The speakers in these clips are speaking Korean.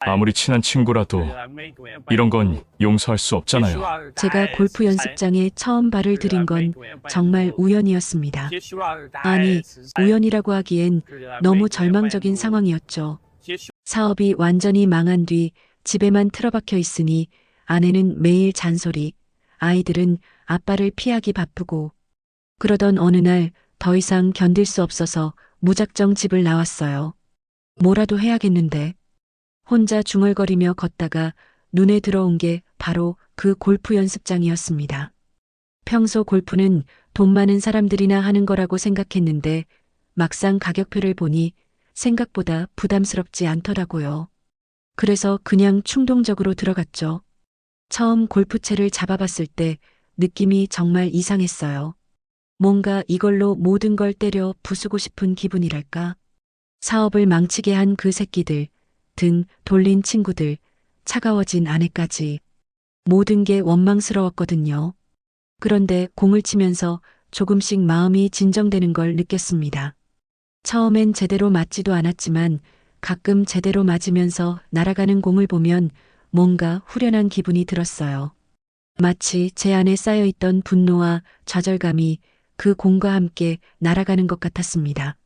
아무리 친한 친구라도 이런 건 용서할 수 없잖아요. 제가 골프 연습장에 처음 발을 들인 건 정말 우연이었습니다. 아니, 우연이라고 하기엔 너무 절망적인 상황이었죠. 사업이 완전히 망한 뒤 집에만 틀어박혀 있으니 아내는 매일 잔소리, 아이들은 아빠를 피하기 바쁘고, 그러던 어느 날 더 이상 견딜 수 없어서 무작정 집을 나왔어요. 뭐라도 해야겠는데. 혼자 중얼거리며 걷다가 눈에 들어온 게 바로 그 골프 연습장이었습니다. 평소 골프는 돈 많은 사람들이나 하는 거라고 생각했는데 막상 가격표를 보니 생각보다 부담스럽지 않더라고요. 그래서 그냥 충동적으로 들어갔죠. 처음 골프채를 잡아봤을 때 느낌이 정말 이상했어요. 뭔가 이걸로 모든 걸 때려 부수고 싶은 기분이랄까. 사업을 망치게 한 그 새끼들, 등 돌린 친구들, 차가워진 아내까지 모든 게 원망스러웠거든요. 그런데 공을 치면서 조금씩 마음이 진정되는 걸 느꼈습니다. 처음엔 제대로 맞지도 않았지만 가끔 제대로 맞으면서 날아가는 공을 보면 뭔가 후련한 기분이 들었어요. 마치 제 안에 쌓여있던 분노와 좌절감이 그 공과 함께 날아가는 것 같았습니다.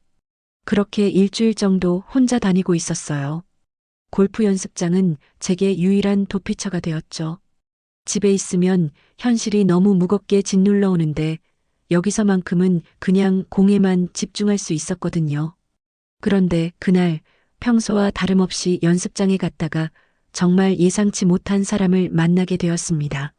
그렇게 일주일 정도 혼자 다니고 있었어요. 골프 연습장은 제게 유일한 도피처가 되었죠. 집에 있으면 현실이 너무 무겁게 짓눌러 오는데 여기서만큼은 그냥 공에만 집중할 수 있었거든요. 그런데 그날 평소와 다름없이 연습장에 갔다가 정말 예상치 못한 사람을 만나게 되었습니다.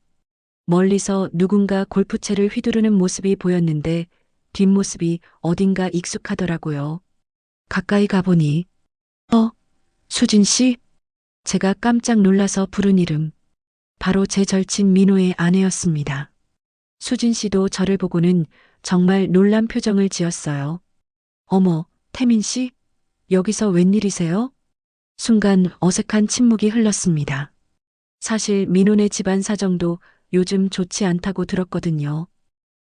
멀리서 누군가 골프채를 휘두르는 모습이 보였는데 뒷모습이 어딘가 익숙하더라고요. 가까이 가보니, 수진 씨? 제가 깜짝 놀라서 부른 이름. 바로 제 절친 민호의 아내였습니다. 수진 씨도 저를 보고는 정말 놀란 표정을 지었어요. 어머, 태민 씨? 여기서 웬일이세요? 순간 어색한 침묵이 흘렀습니다. 사실 민호네 집안 사정도 요즘 좋지 않다고 들었거든요.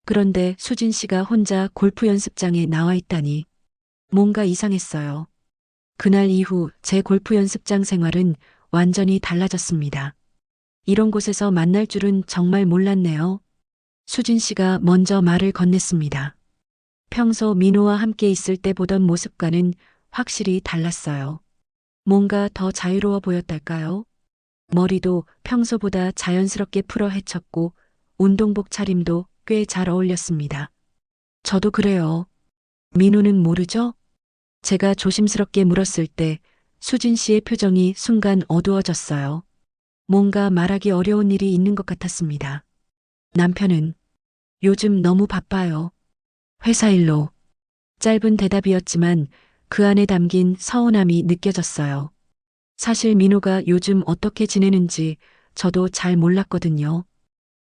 그런데 수진 씨가 혼자 골프 연습장에 나와 있다니 뭔가 이상했어요. 그날 이후 제 골프 연습장 생활은 완전히 달라졌습니다. 이런 곳에서 만날 줄은 정말 몰랐네요. 수진 씨가 먼저 말을 건넸습니다. 평소 민호와 함께 있을 때 보던 모습과는 확실히 달랐어요. 뭔가 더 자유로워 보였달까요? 머리도 평소보다 자연스럽게 풀어 헤쳤고 운동복 차림도 꽤 잘 어울렸습니다. 저도 그래요. 민호는 모르죠? 제가 조심스럽게 물었을 때 수진 씨의 표정이 순간 어두워졌어요. 뭔가 말하기 어려운 일이 있는 것 같았습니다. 남편은 요즘 너무 바빠요. 회사 일로. 짧은 대답이었지만 그 안에 담긴 서운함이 느껴졌어요. 사실 민호가 요즘 어떻게 지내는지 저도 잘 몰랐거든요.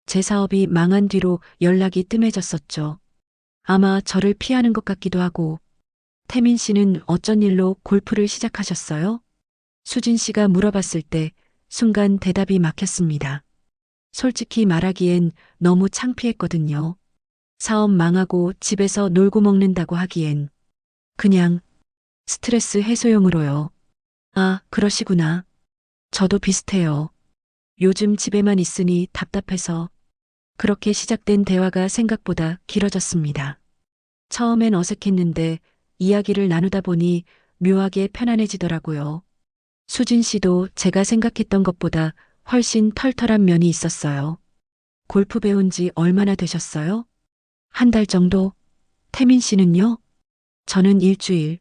제 사업이 망한 뒤로 연락이 뜸해졌었죠. 아마 저를 피하는 것 같기도 하고. 태민 씨는 어쩐 일로 골프를 시작하셨어요? 수진 씨가 물어봤을 때 순간 대답이 막혔습니다. 솔직히 말하기엔 너무 창피했거든요. 사업 망하고 집에서 놀고 먹는다고 하기엔 그냥 스트레스 해소용으로요. 아, 그러시구나. 저도 비슷해요. 요즘 집에만 있으니 답답해서. 그렇게 시작된 대화가 생각보다 길어졌습니다. 처음엔 어색했는데 이야기를 나누다 보니 묘하게 편안해지더라고요. 수진 씨도 제가 생각했던 것보다 훨씬 털털한 면이 있었어요. 골프 배운 지 얼마나 되셨어요? 한 달 정도? 태민 씨는요? 저는 일주일.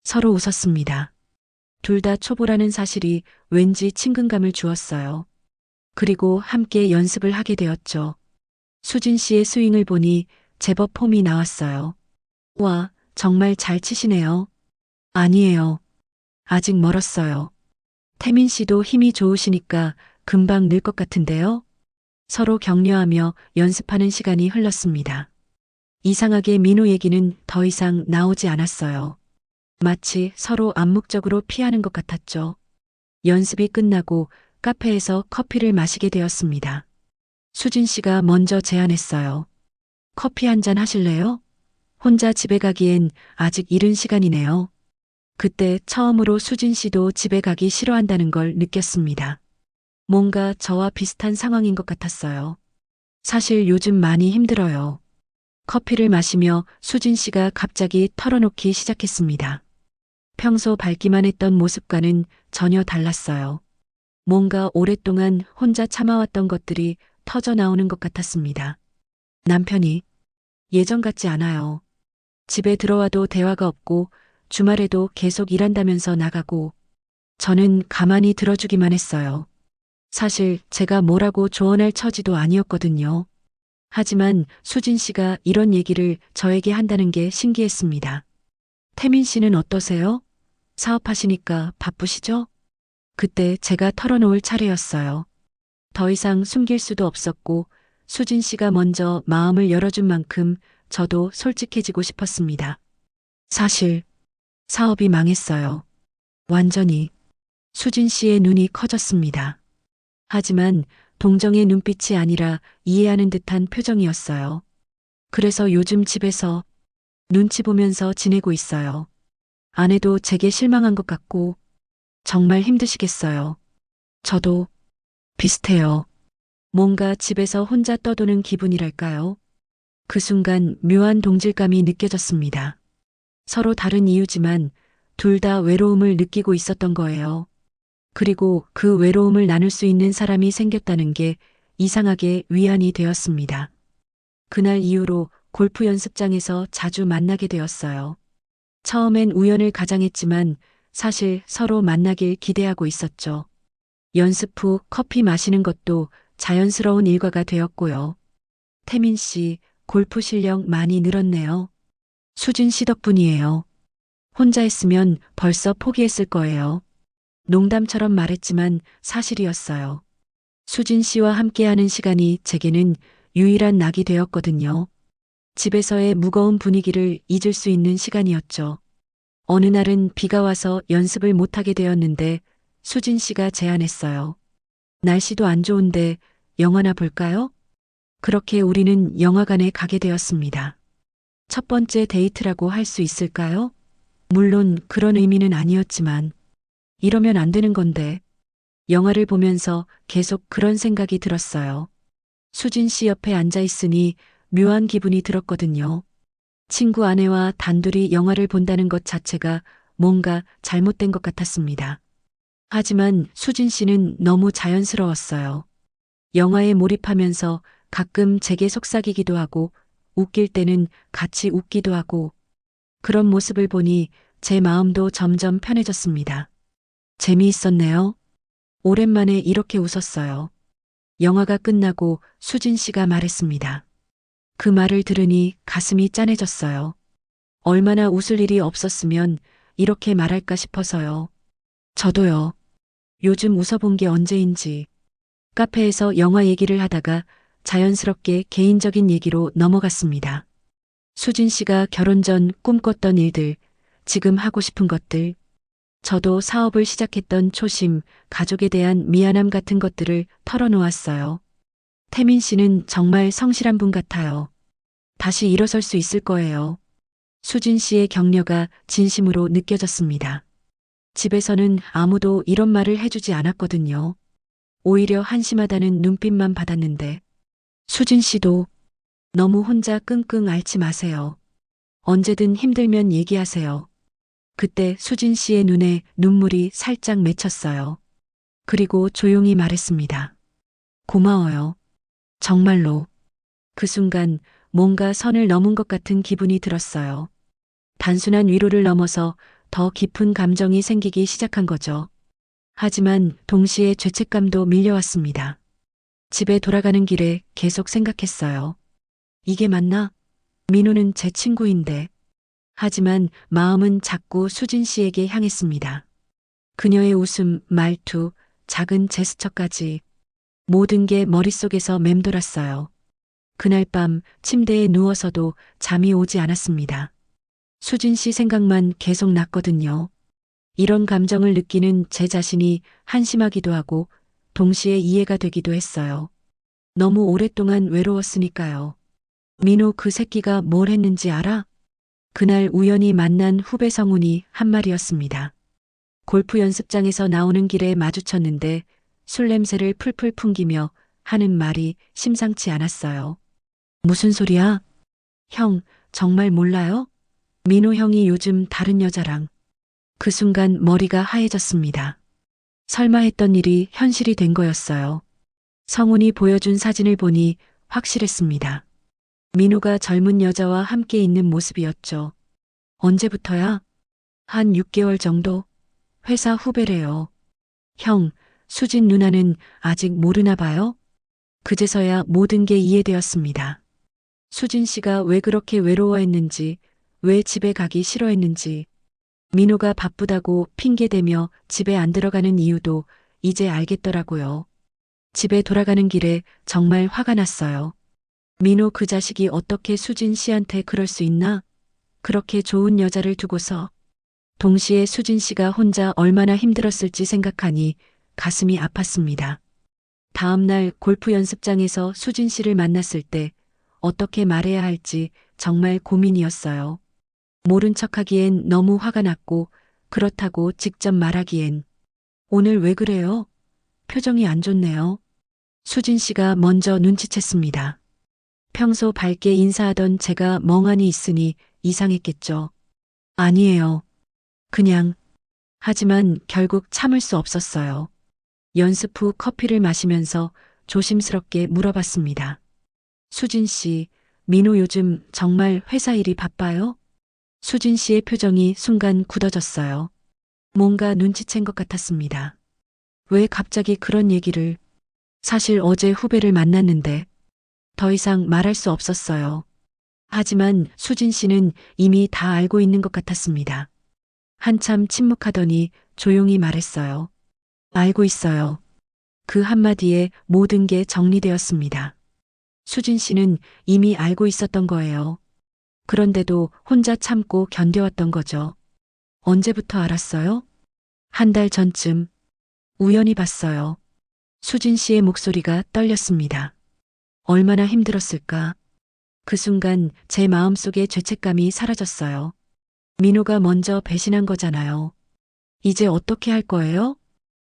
서로 웃었습니다. 둘 다 초보라는 사실이 왠지 친근감을 주었어요. 그리고 함께 연습을 하게 되었죠. 수진 씨의 스윙을 보니 제법 폼이 나왔어요. 와, 정말 잘 치시네요. 아니에요. 아직 멀었어요. 태민 씨도 힘이 좋으시니까 금방 늘 것 같은데요. 서로 격려하며 연습하는 시간이 흘렀습니다. 이상하게 민호 얘기는 더 이상 나오지 않았어요. 마치 서로 암묵적으로 피하는 것 같았죠. 연습이 끝나고 카페에서 커피를 마시게 되었습니다. 수진 씨가 먼저 제안했어요. 커피 한 잔 하실래요? 혼자 집에 가기엔 아직 이른 시간이네요. 그때 처음으로 수진 씨도 집에 가기 싫어한다는 걸 느꼈습니다. 뭔가 저와 비슷한 상황인 것 같았어요. 사실 요즘 많이 힘들어요. 커피를 마시며 수진 씨가 갑자기 털어놓기 시작했습니다. 평소 밝기만 했던 모습과는 전혀 달랐어요. 뭔가 오랫동안 혼자 참아왔던 것들이 터져 나오는 것 같았습니다. 남편이 예전 같지 않아요. 집에 들어와도 대화가 없고 주말에도 계속 일한다면서 나가고 저는 가만히 들어주기만 했어요. 사실 제가 뭐라고 조언할 처지도 아니었거든요. 하지만 수진 씨가 이런 얘기를 저에게 한다는 게 신기했습니다. 태민 씨는 어떠세요? 사업하시니까 바쁘시죠? 그때 제가 털어놓을 차례였어요. 더 이상 숨길 수도 없었고 수진 씨가 먼저 마음을 열어준 만큼 저도 솔직해지고 싶었습니다. 사실 사업이 망했어요. 완전히. 수진 씨의 눈이 커졌습니다. 하지만 동정의 눈빛이 아니라 이해하는 듯한 표정이었어요. 그래서 요즘 집에서 눈치 보면서 지내고 있어요. 아내도 제게 실망한 것 같고 정말 힘드시겠어요. 저도 비슷해요. 뭔가 집에서 혼자 떠도는 기분이랄까요? 그 순간 묘한 동질감이 느껴졌습니다. 서로 다른 이유지만 둘 다 외로움을 느끼고 있었던 거예요. 그리고 그 외로움을 나눌 수 있는 사람이 생겼다는 게 이상하게 위안이 되었습니다. 그날 이후로 골프 연습장에서 자주 만나게 되었어요. 처음엔 우연을 가장했지만 사실 서로 만나길 기대하고 있었죠. 연습 후 커피 마시는 것도 자연스러운 일과가 되었고요. 태민 씨, 골프 실력 많이 늘었네요. 수진 씨 덕분이에요. 혼자 했으면 벌써 포기했을 거예요. 농담처럼 말했지만 사실이었어요. 수진 씨와 함께하는 시간이 제게는 유일한 낙이 되었거든요. 집에서의 무거운 분위기를 잊을 수 있는 시간이었죠. 어느 날은 비가 와서 연습을 못하게 되었는데 수진 씨가 제안했어요. 날씨도 안 좋은데 영화나 볼까요? 그렇게 우리는 영화관에 가게 되었습니다. 첫 번째 데이트라고 할 수 있을까요? 물론 그런 의미는 아니었지만 이러면 안 되는 건데 영화를 보면서 계속 그런 생각이 들었어요. 수진 씨 옆에 앉아 있으니 묘한 기분이 들었거든요. 친구 아내와 단둘이 영화를 본다는 것 자체가 뭔가 잘못된 것 같았습니다. 하지만 수진 씨는 너무 자연스러웠어요. 영화에 몰입하면서 가끔 제게 속삭이기도 하고 웃길 때는 같이 웃기도 하고 그런 모습을 보니 제 마음도 점점 편해졌습니다. 재미있었네요. 오랜만에 이렇게 웃었어요. 영화가 끝나고 수진 씨가 말했습니다. 그 말을 들으니 가슴이 짠해졌어요. 얼마나 웃을 일이 없었으면 이렇게 말할까 싶어서요. 저도요. 요즘 웃어본 게 언제인지. 카페에서 영화 얘기를 하다가 자연스럽게 개인적인 얘기로 넘어갔습니다. 수진 씨가 결혼 전 꿈꿨던 일들, 지금 하고 싶은 것들, 저도 사업을 시작했던 초심, 가족에 대한 미안함 같은 것들을 털어놓았어요. 태민 씨는 정말 성실한 분 같아요. 다시 일어설 수 있을 거예요. 수진 씨의 격려가 진심으로 느껴졌습니다. 집에서는 아무도 이런 말을 해주지 않았거든요. 오히려 한심하다는 눈빛만 받았는데 수진 씨도 너무 혼자 끙끙 앓지 마세요. 언제든 힘들면 얘기하세요. 그때 수진 씨의 눈에 눈물이 살짝 맺혔어요. 그리고 조용히 말했습니다. 고마워요. 정말로. 그 순간 뭔가 선을 넘은 것 같은 기분이 들었어요. 단순한 위로를 넘어서 더 깊은 감정이 생기기 시작한 거죠. 하지만 동시에 죄책감도 밀려왔습니다. 집에 돌아가는 길에 계속 생각했어요. 이게 맞나? 민호는 제 친구인데. 하지만 마음은 자꾸 수진 씨에게 향했습니다. 그녀의 웃음, 말투, 작은 제스처까지 모든 게 머릿속에서 맴돌았어요. 그날 밤 침대에 누워서도 잠이 오지 않았습니다. 수진 씨 생각만 계속 났거든요. 이런 감정을 느끼는 제 자신이 한심하기도 하고 동시에 이해가 되기도 했어요. 너무 오랫동안 외로웠으니까요. 민호 그 새끼가 뭘 했는지 알아? 그날 우연히 만난 후배 성훈이 한 말이었습니다. 골프 연습장에서 나오는 길에 마주쳤는데 술 냄새를 풀풀 풍기며 하는 말이 심상치 않았어요. 무슨 소리야? 형, 정말 몰라요? 민호 형이 요즘 다른 여자랑. 그 순간 머리가 하얘졌습니다. 설마 했던 일이 현실이 된 거였어요. 성훈이 보여준 사진을 보니 확실했습니다. 민호가 젊은 여자와 함께 있는 모습이었죠. 언제부터야? 한 6개월 정도? 회사 후배래요. 형, 수진 누나는 아직 모르나 봐요? 그제서야 모든 게 이해되었습니다. 수진 씨가 왜 그렇게 외로워했는지, 왜 집에 가기 싫어했는지, 민호가 바쁘다고 핑계대며 집에 안 들어가는 이유도 이제 알겠더라고요. 집에 돌아가는 길에 정말 화가 났어요. 민호 그 자식이 어떻게 수진 씨한테 그럴 수 있나? 그렇게 좋은 여자를 두고서. 동시에 수진 씨가 혼자 얼마나 힘들었을지 생각하니 가슴이 아팠습니다. 다음 날 골프 연습장에서 수진 씨를 만났을 때 어떻게 말해야 할지 정말 고민이었어요. 모른 척하기엔 너무 화가 났고 그렇다고 직접 말하기엔 오늘 왜 그래요? 표정이 안 좋네요. 수진 씨가 먼저 눈치챘습니다. 평소 밝게 인사하던 제가 멍하니 있으니 이상했겠죠. 아니에요. 그냥. 하지만 결국 참을 수 없었어요. 연습 후 커피를 마시면서 조심스럽게 물어봤습니다. 수진 씨, 민호 요즘 정말 회사 일이 바빠요? 수진 씨의 표정이 순간 굳어졌어요. 뭔가 눈치챈 것 같았습니다. 왜 갑자기 그런 얘기를? 사실 어제 후배를 만났는데 더 이상 말할 수 없었어요. 하지만 수진 씨는 이미 다 알고 있는 것 같았습니다. 한참 침묵하더니 조용히 말했어요. 알고 있어요. 그 한마디에 모든 게 정리되었습니다. 수진 씨는 이미 알고 있었던 거예요. 그런데도 혼자 참고 견뎌왔던 거죠. 언제부터 알았어요? 한 달 전쯤. 우연히 봤어요. 수진 씨의 목소리가 떨렸습니다. 얼마나 힘들었을까? 그 순간 제 마음속의 죄책감이 사라졌어요. 민호가 먼저 배신한 거잖아요. 이제 어떻게 할 거예요?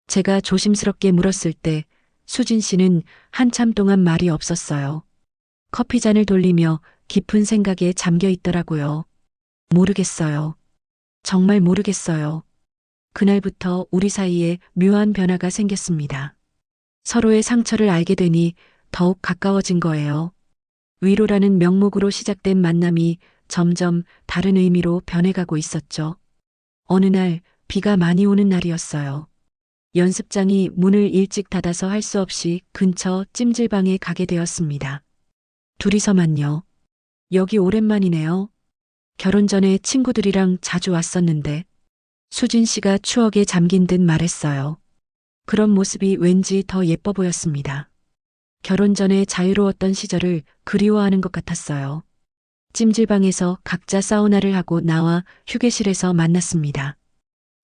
제가 조심스럽게 물었을 때 수진 씨는 한참 동안 말이 없었어요. 커피잔을 돌리며 깊은 생각에 잠겨 있더라고요. 모르겠어요. 정말 모르겠어요. 그날부터 우리 사이에 묘한 변화가 생겼습니다. 서로의 상처를 알게 되니 더욱 가까워진 거예요. 위로라는 명목으로 시작된 만남이 점점 다른 의미로 변해가고 있었죠. 어느 날 비가 많이 오는 날이었어요. 연습장이 문을 일찍 닫아서 할 수 없이 근처 찜질방에 가게 되었습니다. 둘이서만요. 여기 오랜만이네요. 결혼 전에 친구들이랑 자주 왔었는데 수진 씨가 추억에 잠긴 듯 말했어요. 그런 모습이 왠지 더 예뻐 보였습니다. 결혼 전에 자유로웠던 시절을 그리워하는 것 같았어요. 찜질방에서 각자 사우나를 하고 나와 휴게실에서 만났습니다.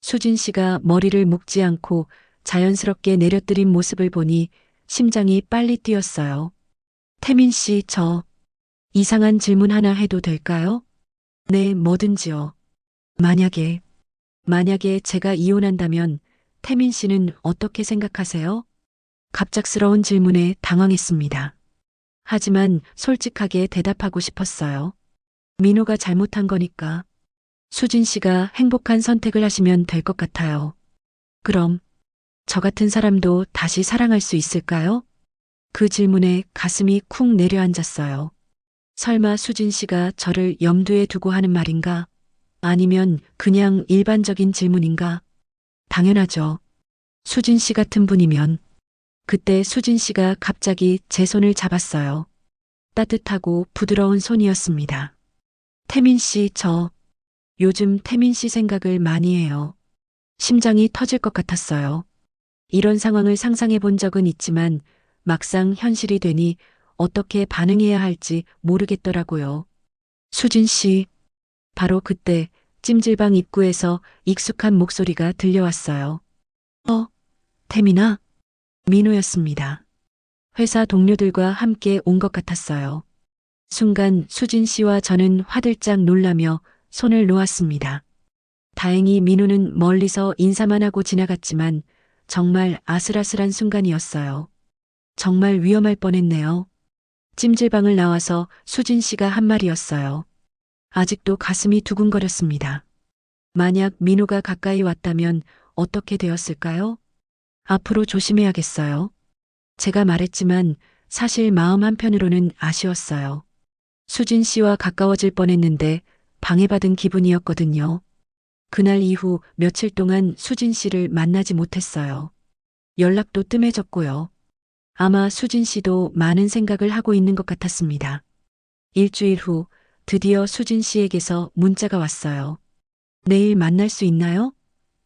수진 씨가 머리를 묶지 않고 자연스럽게 내려뜨린 모습을 보니 심장이 빨리 뛰었어요. 태민 씨, 저 이상한 질문 하나 해도 될까요? 네, 뭐든지요. 만약에 제가 이혼한다면 태민 씨는 어떻게 생각하세요? 갑작스러운 질문에 당황했습니다. 하지만 솔직하게 대답하고 싶었어요. 민호가 잘못한 거니까. 수진 씨가 행복한 선택을 하시면 될 것 같아요. 그럼 저 같은 사람도 다시 사랑할 수 있을까요? 그 질문에 가슴이 쿵 내려앉았어요. 설마 수진 씨가 저를 염두에 두고 하는 말인가? 아니면 그냥 일반적인 질문인가? 당연하죠. 수진 씨 같은 분이면. 그때 수진 씨가 갑자기 제 손을 잡았어요. 따뜻하고 부드러운 손이었습니다. 태민 씨, 저 요즘 태민 씨 생각을 많이 해요. 심장이 터질 것 같았어요. 이런 상황을 상상해 본 적은 있지만 막상 현실이 되니 어떻게 반응해야 할지 모르겠더라고요. 수진 씨, 바로 그때 찜질방 입구에서 익숙한 목소리가 들려왔어요. 태민아? 민호였습니다. 회사 동료들과 함께 온 것 같았어요. 순간 수진 씨와 저는 화들짝 놀라며 손을 놓았습니다. 다행히 민호는 멀리서 인사만 하고 지나갔지만 정말 아슬아슬한 순간이었어요. 정말 위험할 뻔했네요. 찜질방을 나와서 수진 씨가 한 말이었어요. 아직도 가슴이 두근거렸습니다. 만약 민호가 가까이 왔다면 어떻게 되었을까요? 앞으로 조심해야겠어요. 제가 말했지만 사실 마음 한편으로는 아쉬웠어요. 수진 씨와 가까워질 뻔했는데 방해받은 기분이었거든요. 그날 이후 며칠 동안 수진 씨를 만나지 못했어요. 연락도 뜸해졌고요. 아마 수진 씨도 많은 생각을 하고 있는 것 같았습니다. 일주일 후 드디어 수진 씨에게서 문자가 왔어요. 내일 만날 수 있나요?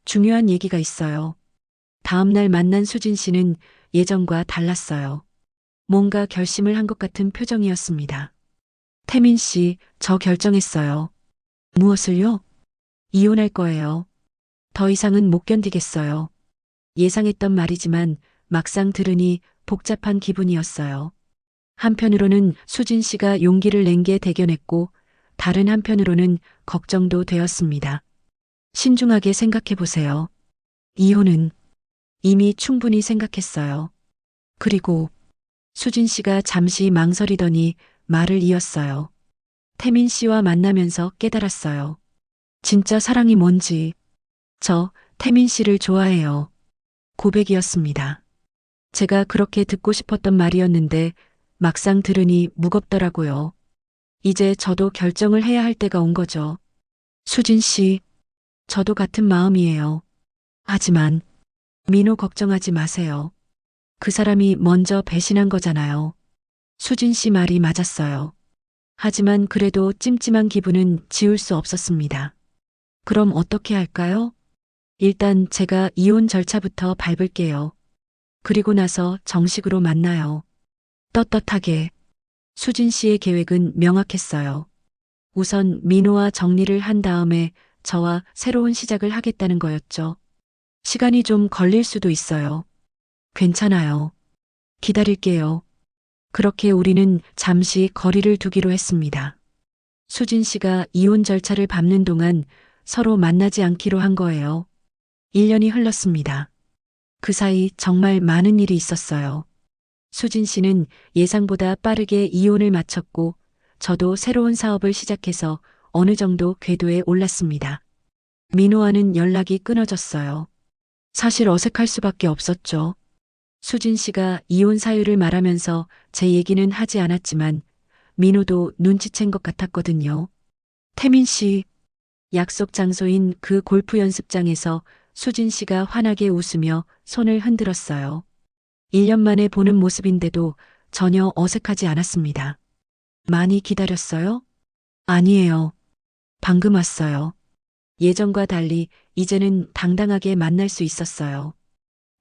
중요한 얘기가 있어요. 다음 날 만난 수진 씨는 예전과 달랐어요. 뭔가 결심을 한 것 같은 표정이었습니다. 태민 씨, 저 결정했어요. 무엇을요? 이혼할 거예요. 더 이상은 못 견디겠어요. 예상했던 말이지만 막상 들으니 복잡한 기분이었어요. 한편으로는 수진 씨가 용기를 낸 게 대견했고 다른 한편으로는 걱정도 되었습니다. 신중하게 생각해 보세요. 이혼은 이미 충분히 생각했어요. 그리고 수진 씨가 잠시 망설이더니 말을 이었어요. 태민 씨와 만나면서 깨달았어요. 진짜 사랑이 뭔지. 저 태민 씨를 좋아해요. 고백이었습니다. 제가 그렇게 듣고 싶었던 말이었는데 막상 들으니 무겁더라고요. 이제 저도 결정을 해야 할 때가 온 거죠. 수진 씨, 저도 같은 마음이에요. 하지만 민호 걱정하지 마세요. 그 사람이 먼저 배신한 거잖아요. 수진 씨 말이 맞았어요. 하지만 그래도 찜찜한 기분은 지울 수 없었습니다. 그럼 어떻게 할까요? 일단 제가 이혼 절차부터 밟을게요. 그리고 나서 정식으로 만나요. 떳떳하게. 수진 씨의 계획은 명확했어요. 우선 민호와 정리를 한 다음에 저와 새로운 시작을 하겠다는 거였죠. 시간이 좀 걸릴 수도 있어요. 괜찮아요. 기다릴게요. 그렇게 우리는 잠시 거리를 두기로 했습니다. 수진 씨가 이혼 절차를 밟는 동안 서로 만나지 않기로 한 거예요. 1년이 흘렀습니다. 그 사이 정말 많은 일이 있었어요. 수진 씨는 예상보다 빠르게 이혼을 마쳤고 저도 새로운 사업을 시작해서 어느 정도 궤도에 올랐습니다. 민호와는 연락이 끊어졌어요. 사실 어색할 수밖에 없었죠. 수진 씨가 이혼 사유를 말하면서 제 얘기는 하지 않았지만 민호도 눈치챈 것 같았거든요. 태민 씨, 약속 장소인 그 골프 연습장에서 수진 씨가 환하게 웃으며 손을 흔들었어요. 1년 만에 보는 모습인데도 전혀 어색하지 않았습니다. 많이 기다렸어요? 아니에요. 방금 왔어요. 예전과 달리 이제는 당당하게 만날 수 있었어요.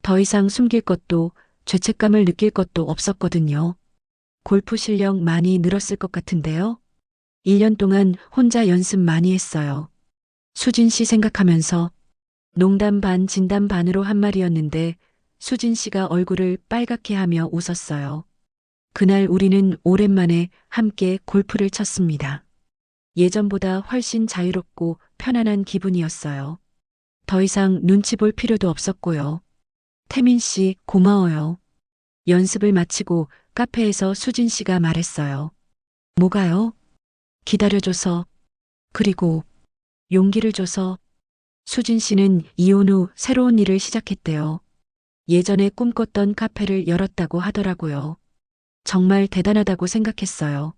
더 이상 숨길 것도 죄책감을 느낄 것도 없었거든요. 골프 실력 많이 늘었을 것 같은데요. 1년 동안 혼자 연습 많이 했어요. 수진 씨 생각하면서 농담 반 진담 반으로 한 말이었는데 수진 씨가 얼굴을 빨갛게 하며 웃었어요. 그날 우리는 오랜만에 함께 골프를 쳤습니다. 예전보다 훨씬 자유롭고 편안한 기분이었어요. 더 이상 눈치 볼 필요도 없었고요. 태민 씨, 고마워요. 연습을 마치고 카페에서 수진 씨가 말했어요. 뭐가요? 기다려줘서, 그리고 용기를 줘서. 수진 씨는 이혼 후 새로운 일을 시작했대요. 예전에 꿈꿨던 카페를 열었다고 하더라고요. 정말 대단하다고 생각했어요.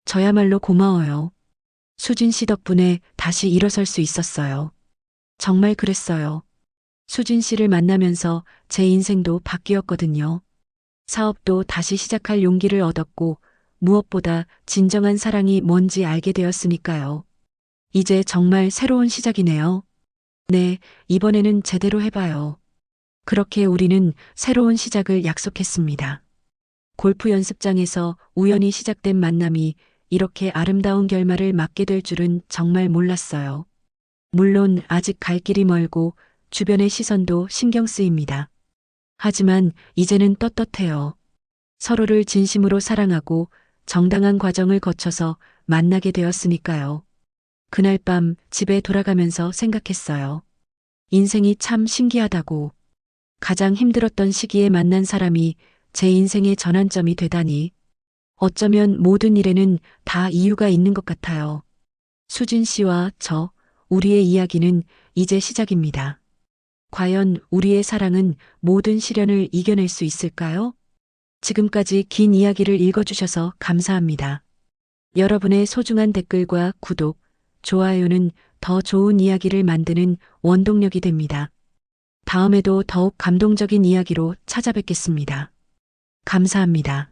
저야말로 고마워요. 수진 씨 덕분에 다시 일어설 수 있었어요. 정말 그랬어요. 수진 씨를 만나면서 제 인생도 바뀌었거든요. 사업도 다시 시작할 용기를 얻었고 무엇보다 진정한 사랑이 뭔지 알게 되었으니까요. 이제 정말 새로운 시작이네요. 네, 이번에는 제대로 해봐요. 그렇게 우리는 새로운 시작을 약속했습니다. 골프 연습장에서 우연히 시작된 만남이 이렇게 아름다운 결말을 맞게 될 줄은 정말 몰랐어요. 물론 아직 갈 길이 멀고 주변의 시선도 신경 쓰입니다. 하지만 이제는 떳떳해요. 서로를 진심으로 사랑하고 정당한 과정을 거쳐서 만나게 되었으니까요. 그날 밤 집에 돌아가면서 생각했어요. 인생이 참 신기하다고. 가장 힘들었던 시기에 만난 사람이 제 인생의 전환점이 되다니. 어쩌면 모든 일에는 다 이유가 있는 것 같아요. 수진 씨와 우리의 이야기는 이제 시작입니다. 과연 우리의 사랑은 모든 시련을 이겨낼 수 있을까요? 지금까지 긴 이야기를 읽어주셔서 감사합니다. 여러분의 소중한 댓글과 구독, 좋아요는 더 좋은 이야기를 만드는 원동력이 됩니다. 다음에도 더욱 감동적인 이야기로 찾아뵙겠습니다. 감사합니다.